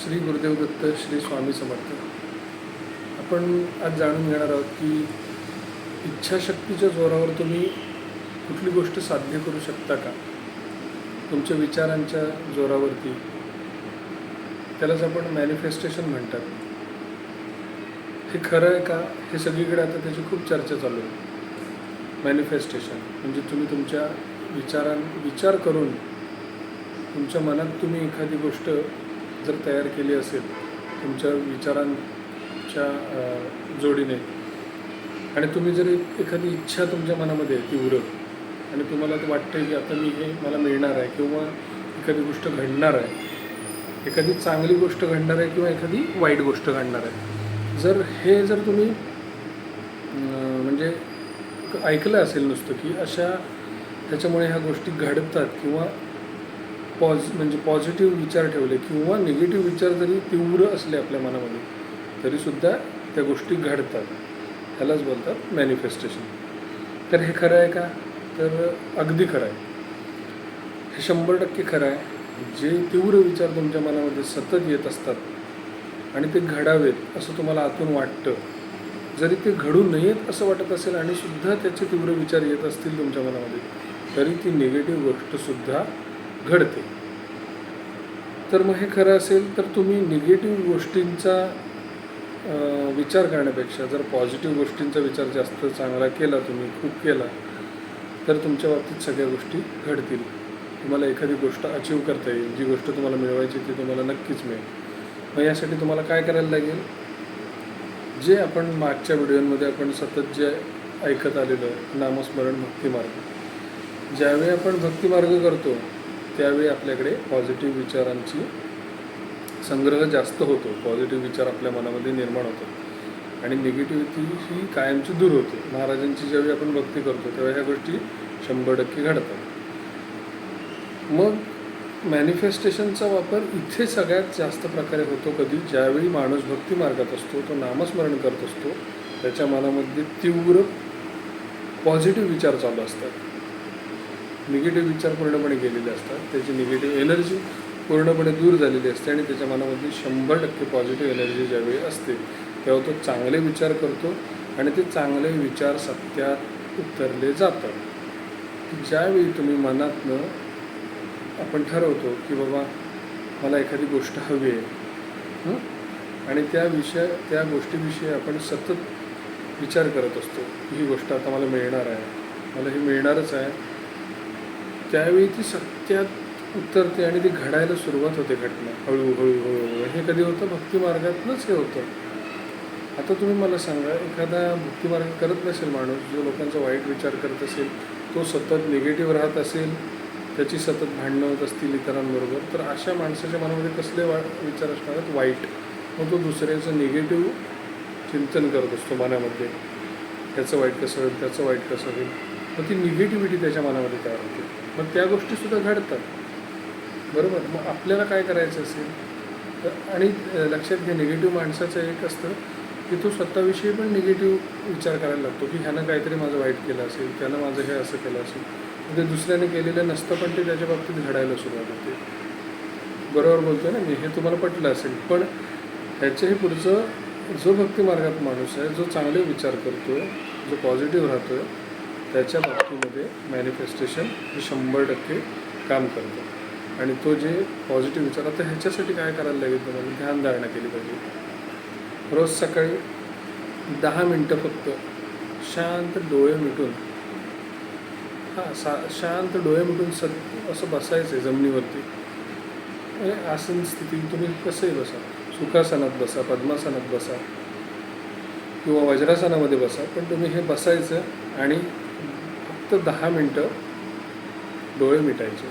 श्री गुरुदेव दत्त, श्री स्वामी समर्थ. आपण आज जाणून घेणार आहोत की इच्छाशक्तीच्या जोरावर तुम्ही कुठली गोष्ट साध्य करू शकता का, तुमच्या विचारांच्या जोरावरती. त्यालाच आपण मॅनिफेस्टेशन म्हणतात. हे खरं आहे का, हे सगळीकडे आता त्याची खूप चर्चा चालू आहे. मॅनिफेस्टेशन म्हणजे तुम्ही तुमच्या विचार करून तुमच्या मनात तुम्ही एखादी गोष्ट जर तयार केली असेल तुमच्या विचारांच्या जोडीने, आणि तुम्ही जर एखादी इच्छा तुमच्या मनामध्ये तीव्र आणि तुम्हाला वाटतं की आता हे मला मिळणार आहे, किंवा एखादी गोष्ट घडणार आहे, एखादी चांगली गोष्ट घडणार आहे किंवा एखादी वाईट गोष्ट घडणार आहे, जर तुम्ही म्हणजे ऐकलं असेल नुसतं की त्याच्यामुळे ह्या गोष्टी घडतात, किंवा म्हणजे पॉझिटिव्ह विचार ठेवले किंवा निगेटिव्ह विचार जरी तीव्र असले आपल्या मनामध्ये तरीसुद्धा त्या गोष्टी घडतात. ह्यालाच बोलतात मॅनिफेस्टेशन. तर हे खरं आहे का? तर अगदी खरं आहे. हे 100% खरं आहे. जे तीव्र विचार तुमच्या मनामध्ये सतत येत असतात आणि ते घडावेत असं तुम्हाला आतून वाटतं, जरी ते घडू नयेत असं वाटत असेल आणि सुद्धा त्याचे तीव्र विचार येत असतील तुमच्या मनामध्ये, तरी ती निगेटिव्ह गोष्टसुद्धा घडते. तर मग हे खरं असेल तर तुम्ही निगेटिव्ह गोष्टींचा विचार करण्यापेक्षा जर पॉझिटिव्ह गोष्टींचा विचार जास्त चांगला केला, तुम्ही खूप केला, तर तुमच्या बाबतीत सगळ्या गोष्टी घडतील. तुम्हाला एखादी गोष्ट अचीव करता येईल. जी गोष्ट तुम्हाला मिळवायची ती तुम्हाला नक्कीच मिळेल. मग यासाठी तुम्हाला काय करायला लागेल? जे आपण मागच्या व्हिडिओमध्ये आपण सतत जे ऐकत आलेलं आहे, नामस्मरण भक्तिमार्ग. ज्यावेळी आपण भक्तिमार्ग करतो त्यावेळी आपल्याकडे पॉझिटिव्ह विचारांची संग्रह जास्त होतो. पॉझिटिव्ह विचार आपल्या मनामध्ये निर्माण होतात आणि निगेटिव्हिटी ही कायमची दूर होते. महाराजांची ज्यावेळी आपण भक्ती करतो तेव्हा ह्या गोष्टी 100% घडतात. मग मॅनिफेस्टेशनचा वापर इथे सगळ्यात जास्त प्रकारे होतो कधी? ज्यावेळी माणूस भक्ती मार्गात असतो, तो नामस्मरण करत असतो, त्याच्या मनामध्ये तीव्र पॉझिटिव्ह विचार चालू असतात. निगेटिव्ह विचार पूर्णपणे गेलेले असतात. त्याची निगेटिव्ह एनर्जी पूर्णपणे दूर झालेली असते आणि त्याच्या मनामध्ये 100% पॉझिटिव्ह एनर्जी ज्यावेळी असते तेव्हा तो चांगले विचार करतो आणि ते चांगले विचार सत्यात उतरले जातात. ज्यावेळी तुम्ही मनातनं आपण ठरवतो की बाबा मला एखादी गोष्ट हवी आहे आणि त्या गोष्टीविषयी आपण सतत विचार करत असतो, ही गोष्ट आता मला मिळणार आहे, मला ही मिळणारच आहे, त्यावेळी ती सत्यात उतरते आणि ती घडायला सुरुवात होते. घटना हळूहळू. हे कधी होतं? भक्तिमार्गातूनच हे होतं. आता तुम्ही मला सांगा, एखादा भक्तिमार्ग करत नसेल माणूस, जो लोकांचा वाईट विचार करत असेल, तो सतत निगेटिव्ह राहत असेल, त्याची सतत भांडणं होत असतील इतरांबरोबर, तर अशा माणसाच्या मनामध्ये कसले विचार असणार आहेत? वाईट. मग तो दुसऱ्याचं निगेटिव्ह चिंतन करत असतो मनामध्ये. त्याचं वाईट कसं होईल, त्याचं वाईट कसं होईल. मग ती निगेटिव्हिटी त्याच्या मनामध्ये तयार होते. मग त्या गोष्टीसुद्धा घडतात, बरोबर. मग आपल्याला काय करायचं असेल तर, आणि लक्षात घ्या, निगेटिव्ह माणसाचं एक असतं की तो स्वतःविषयी पण निगेटिव्ह विचार करायला लागतो की ह्यानं काहीतरी माझं वाईट केलं असेल, त्यानं माझं हे असं केलं असेल. ते दुसऱ्याने केलेलं नसतं पण ते त्याच्या बाबतीत घडायला सुरुवात होते. बरोबर बोलतोय ना मी? हे तुम्हाला पटलं असेल. पण ह्याच्याही पुढचं, जो भक्तिमार्गात माणूस आहे, जो चांगले विचार करतो, जो पॉझिटिव्ह राहतो, त्याच्या बाबतीमध्ये मॅनिफेस्टेशन हे 100% काम करतं. आणि तो जे पॉझिटिव्ह विचार, आता ह्याच्यासाठी काय करायला लागेल तुम्हाला? ध्यानधारणा केली पाहिजे. रोज सकाळी 10 मिनटं फक्त शांत डोळे मिटून, शांत डोळे मिटून असं बसायचं आहे जमिनीवरती. आसन स्थिती तुम्ही कसंही बसा, सुखासनात बसा, पद्मासनात बसा किंवा वज्रासनामध्ये बसा, पण तुम्ही हे बसायचं आणि फक्त 10 मिनटं डोळे मिटायचे.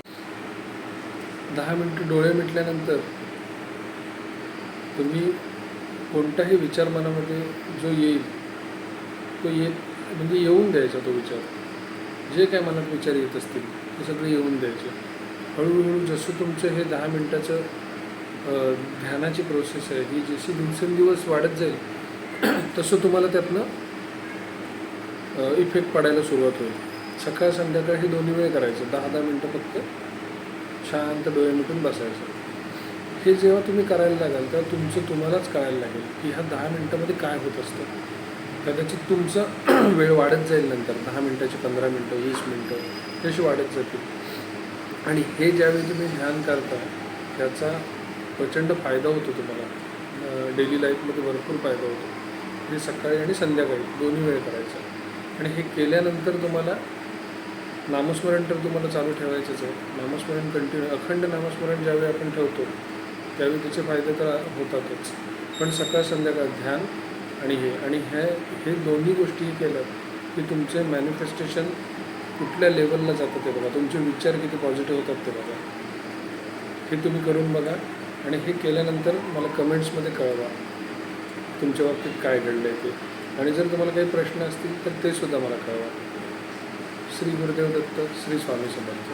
10 मिनटं डोळे मिटल्यानंतर तुम्ही कोणताही विचार मनामध्ये जो येईल तो म्हणजे येऊन द्यायचा. तो विचार, जे काय मनात विचार येत असतील ते सगळे येऊन द्यायचे. हळूहळू जसं तुमचं हे 10 मिनटाचं ध्यानाची प्रोसेस आहे, ही जशी दिवसेंदिवस वाढत जाईल तसं तुम्हाला त्यातनं इफेक्ट पडायला सुरुवात होईल. सकाळ संध्याकाळ हे दोन्ही वेळ करायचं. 10-10 मिनटं फक्त शांत डोळे मिटून बसायचं. हे जेव्हा तुम्ही करायला लागाल तेव्हा तुम्हालाच कळायला लागेल की ह्या 10 मिनटामध्ये काय होत असतं. कदाचित तुमचं वेळ वाढत जाईल नंतर 10 मिनटाची 15 मिनटं 20 मिनटं हे अशी वाढत जातील. आणि हे ज्यावेळी तुम्ही ध्यान करता त्याचा प्रचंड फायदा होतो तुम्हाला. डेली लाईफमध्ये भरपूर फायदा होतो. म्हणजे सकाळी आणि संध्याकाळी दोन्ही वेळ करायचा. आणि हे केल्यानंतर तुम्हाला नामस्मरण तर तुम्हाला चालू ठेवायचंच आहे. नामस्मरण कंटिन्यू अखंड नामस्मरण ज्यावेळी आपण ठेवतो त्यावेळी त्याचे फायदे तर होतातच. पण सकाळ संध्याकाळ ध्यान आणि हे दोन्ही गोष्टी केलं की तुमचे मॅनिफेस्टेशन कुठल्या लेवलला जातं ते बघा. तुमचे विचार किती पॉझिटिव्ह होतात ते बघा. हे तुम्ही करून बघा आणि हे केल्यानंतर मला कमेंट्समध्ये कळवा तुमच्या बाबतीत काय घडलं आहे ते. आणि जर तुम्हाला काही प्रश्न असतील तर ते सुद्धा मला कळवा. श्री गुरुदेव दत्त. श्री स्वामी समर्थ.